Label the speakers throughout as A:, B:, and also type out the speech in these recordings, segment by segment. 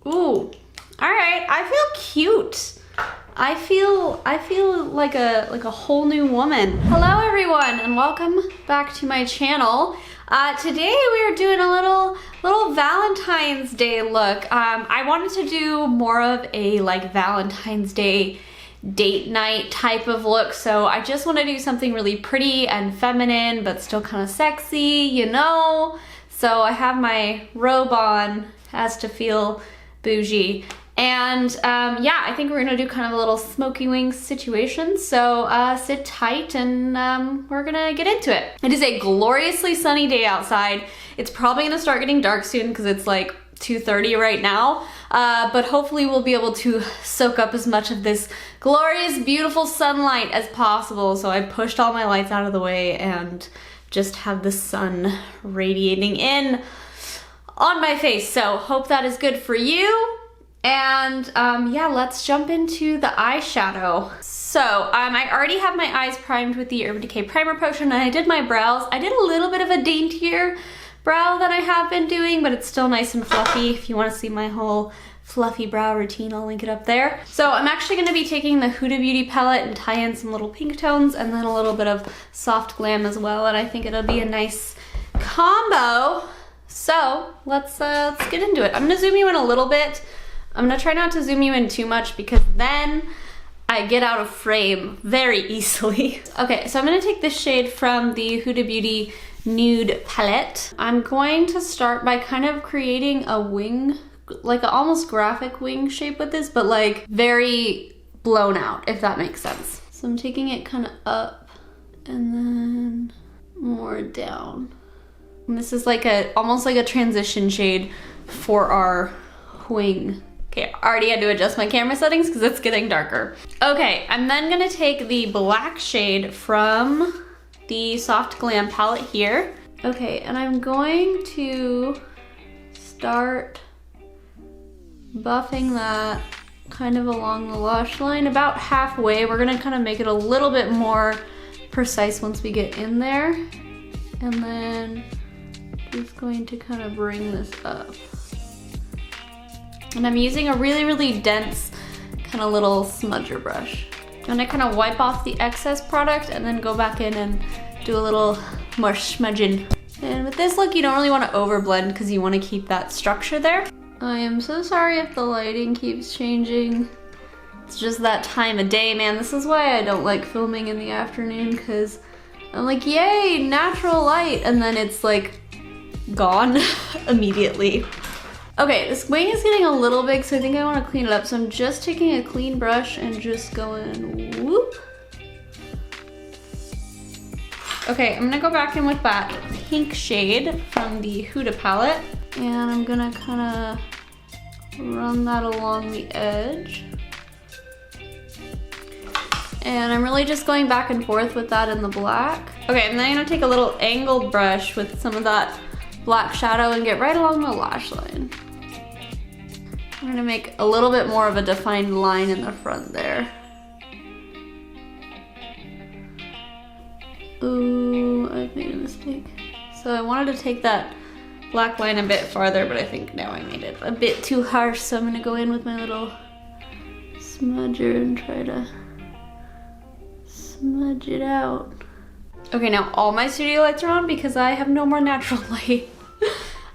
A: Ooh, all right, I feel cute. I feel like a whole new woman. Hello everyone and welcome back to my channel. Today we are doing a little Valentine's Day look. I wanted to do more of a like Valentine's Day date night type of look, so I just want to do something really pretty and feminine but still kind of sexy, you know? So I have my robe on, has to feel bougie. And yeah, I think we're gonna do kind of a little smoky wings situation. So sit tight and we're gonna get into it. It is a gloriously sunny day outside. It's probably gonna start getting dark soon because it's like 2:30 right now. But hopefully we'll be able to soak up as much of this glorious, beautiful sunlight as possible. So I pushed all my lights out of the way and just have the sun radiating in on my face. So hope that is good for you. And yeah, let's jump into the eyeshadow. So I already have my eyes primed with the Urban Decay Primer Potion, and I did my brows. I did a little bit of a daintier brow than I have been doing, but it's still nice and fluffy. If you want to see my whole fluffy brow routine, I'll link it up there. So I'm actually going to be taking the Huda Beauty palette and tie in some little pink tones and then a little bit of soft glam as well, and I think it'll be a nice combo. So let's get into it. I'm going to zoom you in a little bit. I'm gonna try not to zoom you in too much because then I get out of frame very easily. Okay, so I'm gonna take this shade from the Huda Beauty Nude Palette. I'm going to start by kind of creating a wing, like an almost graphic wing shape with this, but like very blown out, if that makes sense. So I'm taking it kind of up and then more down. And this is like almost like a transition shade for our wing. Okay, I already had to adjust my camera settings because it's getting darker. Okay, I'm then gonna take the black shade from the Soft Glam palette here. Okay, and I'm going to start buffing that kind of along the lash line, about halfway. We're gonna kind of make it a little bit more precise once we get in there. And then just going to kind of bring this up. And I'm using a really dense kind of little smudger brush. I'm gonna kind of wipe off the excess product and then go back in and do a little more smudging. And with this look, you don't really want to overblend because you want to keep that structure there. I am so sorry if the lighting keeps changing. It's just that time of day, man. This is why I don't like filming in the afternoon, because I'm like, yay, natural light, and then it's like gone immediately. Okay, this wing is getting a little big, so I think I want to clean it up. So I'm just taking a clean brush and just going whoop. Okay, I'm gonna go back in with that pink shade from the Huda palette, and I'm gonna kind of run that along the edge. And I'm really just going back and forth with that in the black. Okay, and then I'm gonna take a little angled brush with some of that black shadow and get right along the lash line. I'm gonna make a little bit more of a defined line in the front there. Ooh, I've made a mistake. So I wanted to take that black line a bit farther, but I think now I made it a bit too harsh, so I'm gonna go in with my little smudger and try to smudge it out. Okay, now all my studio lights are on because I have no more natural light.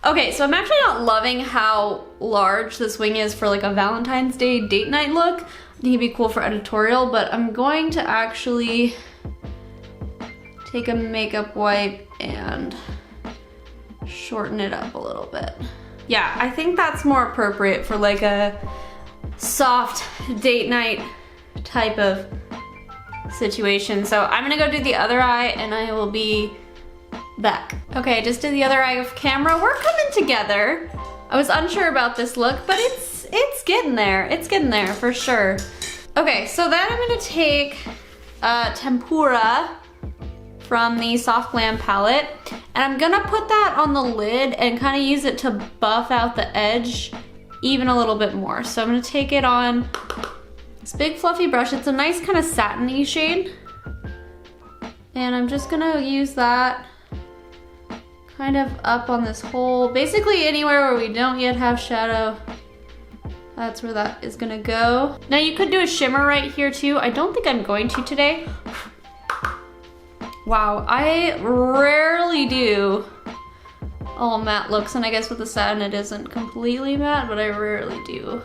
A: Okay, so I'm actually not loving how large this wing is for like a Valentine's Day date night look. I think it'd be cool for editorial, but I'm going to actually take a makeup wipe and shorten it up a little bit. Yeah, I think that's more appropriate for like a soft date night type of situation. So I'm gonna go do the other eye and I will be back. Okay, I just did the other eye off camera. We're coming together. I was unsure about this look, but it's getting there. It's getting there for sure. Okay, so then I'm gonna take Tempura from the Soft Glam palette, and I'm gonna put that on the lid and kind of use it to buff out the edge even a little bit more. So I'm gonna take it on this big fluffy brush. It's a nice kind of satiny shade. And I'm just gonna use that kind of up on this whole, basically anywhere where we don't yet have shadow. That's where that is gonna go. Now you could do a shimmer right here too. I don't think I'm going to today. Wow, I rarely do all matte looks, and I guess with the satin it isn't completely matte, but I rarely do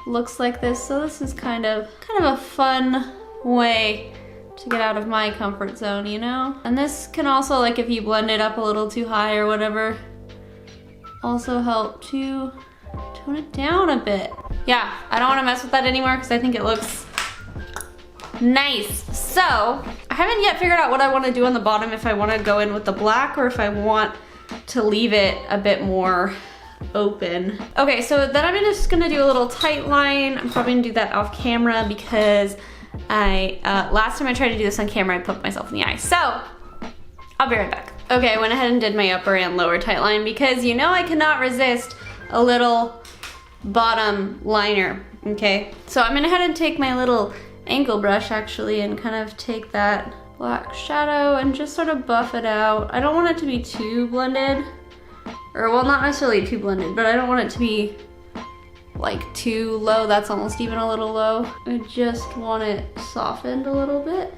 A: looks like this. So this is kind of a fun way to get out of my comfort zone, you know? And this can also, like if you blend it up a little too high or whatever, also help to tone it down a bit. Yeah, I don't wanna mess with that anymore because I think it looks nice. So, I haven't yet figured out what I wanna do on the bottom, if I wanna go in with the black or if I want to leave it a bit more open. Okay, so then I'm just gonna do a little tight line. I'm probably gonna do that off camera because last time I tried to do this on camera, I poked myself in the eye. So, I'll be right back. Okay, I went ahead and did my upper and lower tight line because you know I cannot resist a little bottom liner, okay? So I'm gonna head and take my little angle brush actually and kind of take that black shadow and just sort of buff it out. I don't want it to be too blended, or well, not necessarily too blended, but I don't want it to be like too low. That's almost even a little low. I just want it softened a little bit.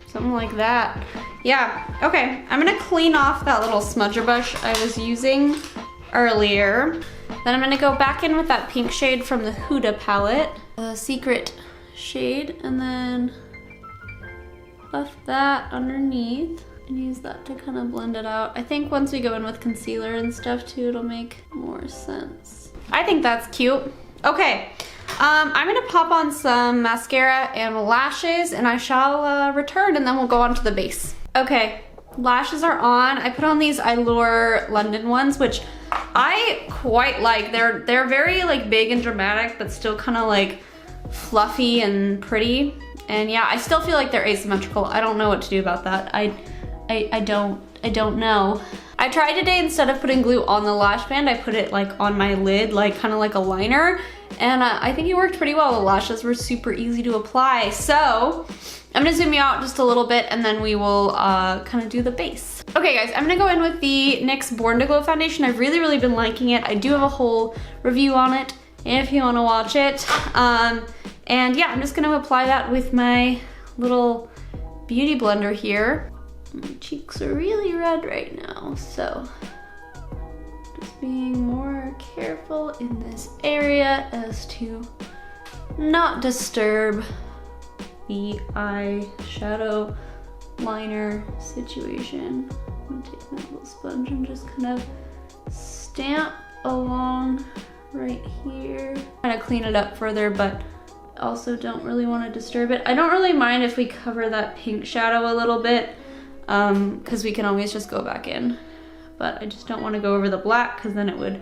A: Something like that. Yeah, okay. I'm gonna clean off that little smudger brush I was using earlier. Then I'm gonna go back in with that pink shade from the Huda palette, a secret shade, and then buff that underneath and use that to kind of blend it out. I think once we go in with concealer and stuff too, it'll make more sense. I think that's cute. Okay, I'm gonna pop on some mascara and lashes and I shall return and then we'll go on to the base. Okay, lashes are on. I put on these Allure London ones, which I quite like. They're very like big and dramatic, but still kind of like fluffy and pretty. And yeah, I still feel like they're asymmetrical. I don't know what to do about that. I don't know. I tried today, instead of putting glue on the lash band, I put it like on my lid, like kind of like a liner. And I think it worked pretty well. The lashes were super easy to apply. So I'm gonna zoom you out just a little bit and then we will kind of do the base. Okay guys, I'm gonna go in with the NYX Born to Glow foundation. I've really been liking it. I do have a whole review on it if you wanna watch it. And yeah, I'm just gonna apply that with my little beauty blender here. My cheeks are really red right now, so just being more careful in this area as to not disturb the eyeshadow liner situation. I'm gonna take my little sponge and just kind of stamp along right here. Kind of clean it up further, but also don't really want to disturb it. I don't really mind if we cover that pink shadow a little bit, because we can always just go back in. But I just don't want to go over the black because then it would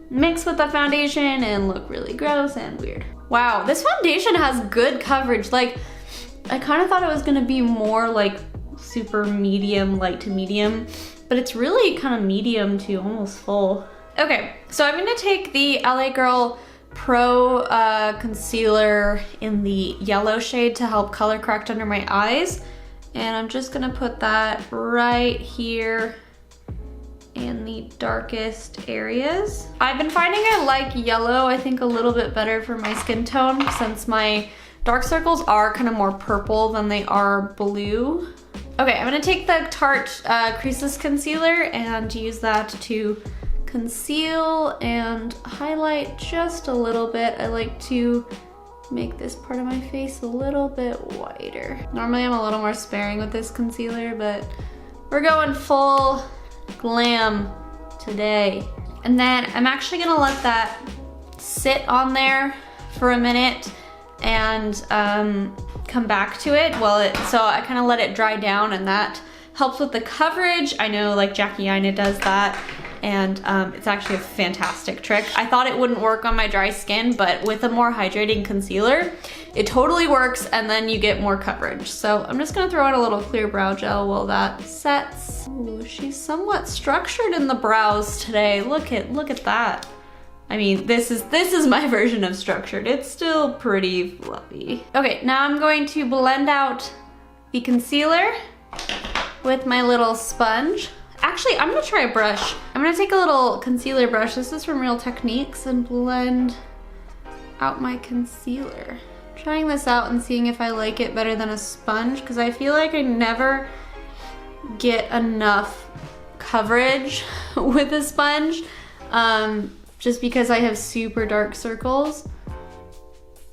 A: mix with the foundation and look really gross and weird. Wow, this foundation has good coverage. Like, I kind of thought it was going to be more like super medium, light to medium, but it's really kind of medium to almost full. Okay, so I'm going to take the LA Girl Pro concealer in the yellow shade to help color correct under my eyes. And I'm just gonna put that right here in the darkest areas. I've been finding I like yellow, I think, a little bit better for my skin tone, since my dark circles are kind of more purple than they are blue. Okay, I'm gonna take the Tarte Creaseless Concealer and use that to conceal and highlight just a little bit. I like to make this part of my face a little bit whiter. Normally I'm a little more sparing with this concealer, but we're going full glam today. And then I'm actually gonna let that sit on there for a minute and come back to it. So I kind of let it dry down, and that helps with the coverage. I know like Jackie Aina does that, and it's actually a fantastic trick. I thought it wouldn't work on my dry skin, but with a more hydrating concealer, it totally works, and then you get more coverage. So I'm just gonna throw in a little clear brow gel while that sets. Ooh, she's somewhat structured in the brows today. Look at that. I mean, this is my version of structured. It's still pretty fluffy. Okay, now I'm going to blend out the concealer with my little sponge. Actually, I'm gonna try a brush. I'm gonna take a little concealer brush. This is from Real Techniques, and blend out my concealer. Trying this out and seeing if I like it better than a sponge, because I feel like I never get enough coverage with a sponge, just because I have super dark circles.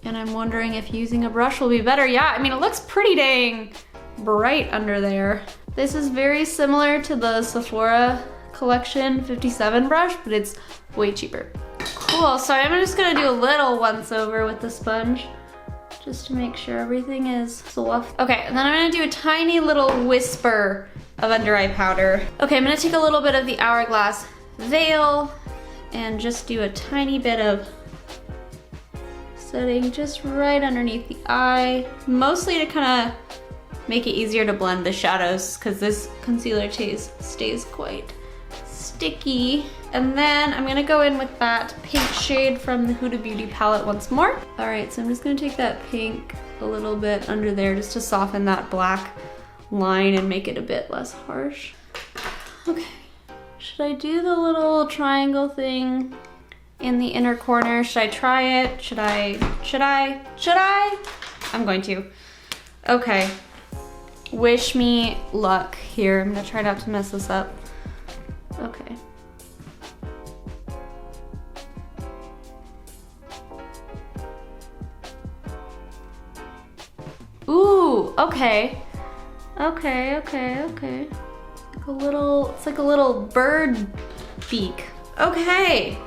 A: And I'm wondering if using a brush will be better. Yeah, I mean, it looks pretty dang bright under there. This is very similar to the Sephora Collection 57 brush, but it's way cheaper. Cool, so I'm just gonna do a little once over with the sponge, just to make sure everything is soft. Okay, and then I'm gonna do a tiny little whisper of under eye powder. Okay, I'm gonna take a little bit of the Hourglass Veil and just do a tiny bit of setting just right underneath the eye, mostly to kind of make it easier to blend the shadows, because this concealer stays quite sticky. And then I'm gonna go in with that pink shade from the Huda Beauty palette once more. All right, so I'm just gonna take that pink a little bit under there just to soften that black line and make it a bit less harsh. Okay, should I do the little triangle thing in the inner corner? Should I try it? Should I? I'm going to. Okay, wish me luck here. I'm gonna try not to mess this up. Okay. Ooh, okay. Okay. It's like a little bird beak. Okay.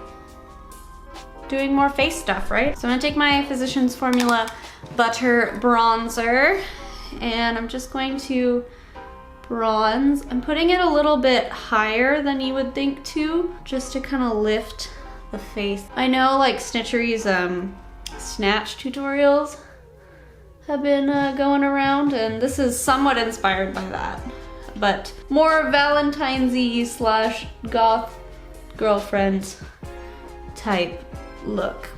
A: Doing more face stuff, right? So I'm gonna take my Physicians Formula Butter Bronzer, and I'm just going to bronze. I'm putting it a little bit higher than you would think to, just to kind of lift the face. I know like Snitchery's snatch tutorials have been going around, and this is somewhat inspired by that, but more Valentine'sy slash goth girlfriend type look.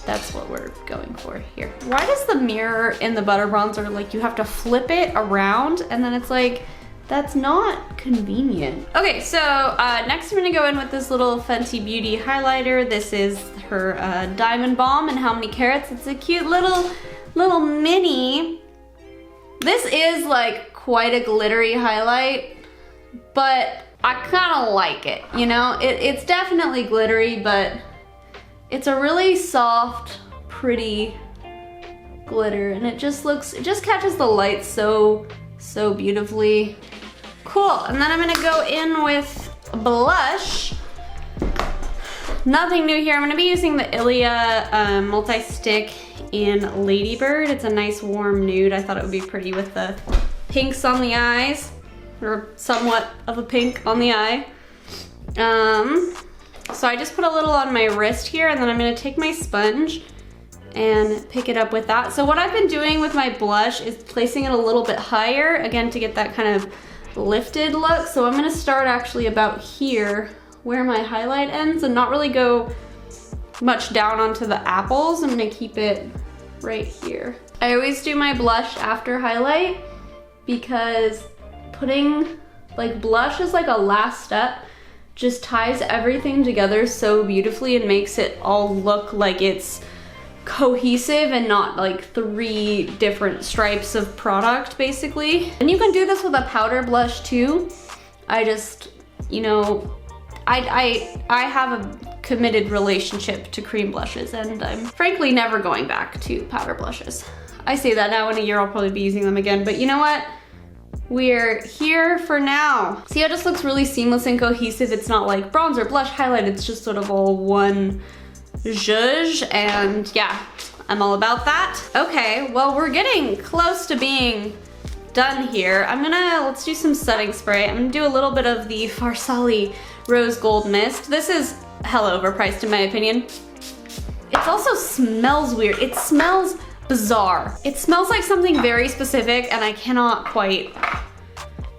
A: That's what we're going for here. Why does the mirror in the butter bronzer, like you have to flip it around, and then it's like, that's not convenient. Okay, so next I'm gonna go in with this little Fenty Beauty highlighter. This is her Diamond Bomb and How Many Carats. It's a cute little mini. This is like quite a glittery highlight, but I kind of like it, you know? It's definitely glittery, but it's a really soft, pretty glitter, and it just catches the light so beautifully. Cool, and then I'm gonna go in with blush. Nothing new here. I'm gonna be using the Ilia multi-stick in Ladybird. It's a nice warm nude. I thought it would be pretty with the pinks on the eyes, or somewhat of a pink on the eye. So I just put a little on my wrist here, and then I'm gonna take my sponge and pick it up with that. So what I've been doing with my blush is placing it a little bit higher, again, to get that kind of lifted look. So I'm gonna start actually about here where my highlight ends and not really go much down onto the apples. I'm gonna keep it right here. I always do my blush after highlight, because putting like blush is like a last step, just ties everything together so beautifully and makes it all look like it's cohesive and not like 3 different stripes of product, basically. And you can do this with a powder blush too. I just, you know, I have a committed relationship to cream blushes, and I'm frankly never going back to powder blushes. I say that now, in a year I'll probably be using them again, but you know what? We're here for now. See how it just looks really seamless and cohesive? It's not like bronzer, blush, highlight, it's just sort of all one zhuzh, and yeah, I'm all about that. Okay, well, we're getting close to being done here. Let's do some setting spray. I'm gonna do a little bit of the Farsali Rose Gold Mist. This is hella overpriced in my opinion. It also smells weird. It smells bizarre. It smells like something very specific, and I cannot quite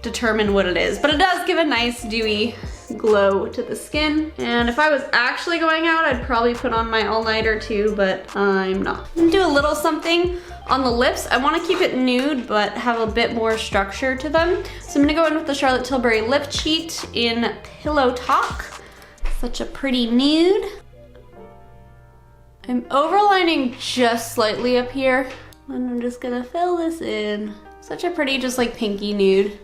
A: determine what it is, but it does give a nice dewy glow to the skin. And if I was actually going out, I'd probably put on my all-nighter too, but I'm not. I'm gonna do a little something on the lips. I want to keep it nude, but have a bit more structure to them. So I'm gonna go in with the Charlotte Tilbury Lip Cheat in Pillow Talk. Such a pretty nude. I'm overlining just slightly up here, and I'm just gonna fill this in. Such a pretty, just like pinky nude.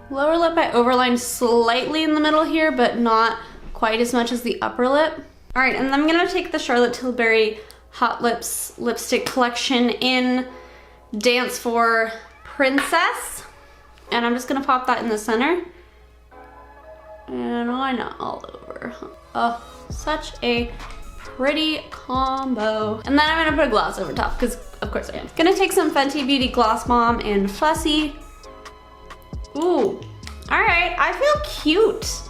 A: Lower lip, I overlined slightly in the middle here, but not quite as much as the upper lip. All right, and then I'm gonna take the Charlotte Tilbury Hot Lips lipstick collection in Dance for Princess, and I'm just gonna pop that in the center. And why not all over? Oh, such a pretty combo. And then I'm gonna put a gloss over top, because of course I am. Gonna take some Fenty Beauty Gloss Bomb in Fussy. Ooh, all right, I feel cute.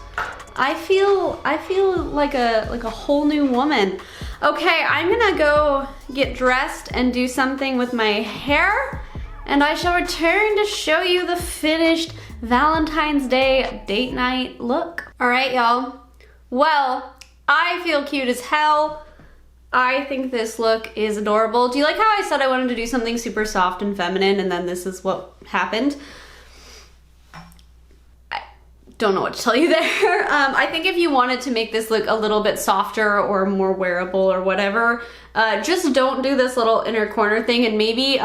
A: I feel like a whole new woman. Okay, I'm gonna go get dressed and do something with my hair, and I shall return to show you the finished Valentine's Day date night look. All right, y'all. Well, I feel cute as hell. I think this look is adorable. Do you like how I said I wanted to do something super soft and feminine, and then this is what happened? Don't know what to tell you there. I think if you wanted to make this look a little bit softer or more wearable or whatever, just don't do this little inner corner thing, and maybe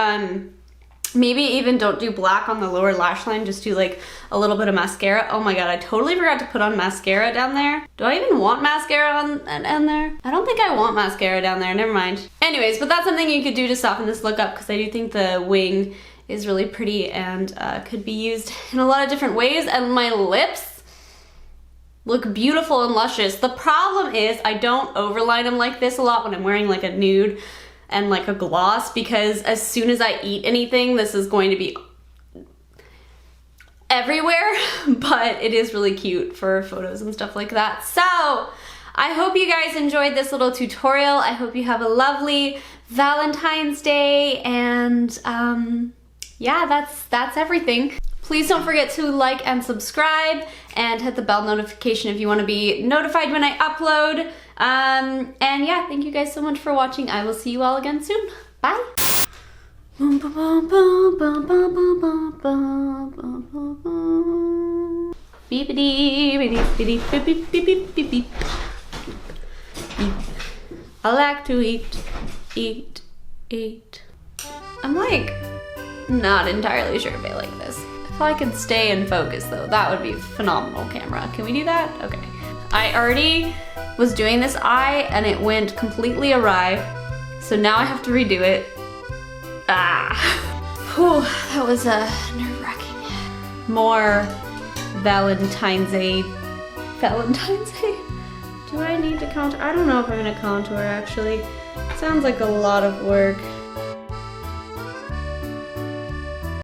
A: even don't do black on the lower lash line, just do like a little bit of mascara. Oh my god, I totally forgot to put on mascara down there. Do I even want mascara on there? I don't think I want mascara down there, never mind. Anyways, but that's something you could do to soften this look up, because I do think the wing is really pretty and could be used in a lot of different ways, and my lips look beautiful and luscious. The problem is I don't overline them like this a lot when I'm wearing like a nude and like a gloss, because as soon as I eat anything, this is going to be everywhere, but it is really cute for photos and stuff like that. So I hope you guys enjoyed this little tutorial. I hope you have a lovely Valentine's Day, and yeah, that's everything. Please don't forget to like and subscribe and hit the bell notification if you want to be notified when I upload. And yeah, thank you guys so much for watching. I will see you all again soon. Bye. I like to eat. I'm like not entirely sure if I like this. If I could stay in focus though, that would be phenomenal camera. Can we do that? Okay. I already was doing this eye and it went completely awry. So now I have to redo it. Whew, that was nerve-wracking. More Valentine's Day. Do I need to contour? I don't know if I'm gonna contour actually. Sounds like a lot of work.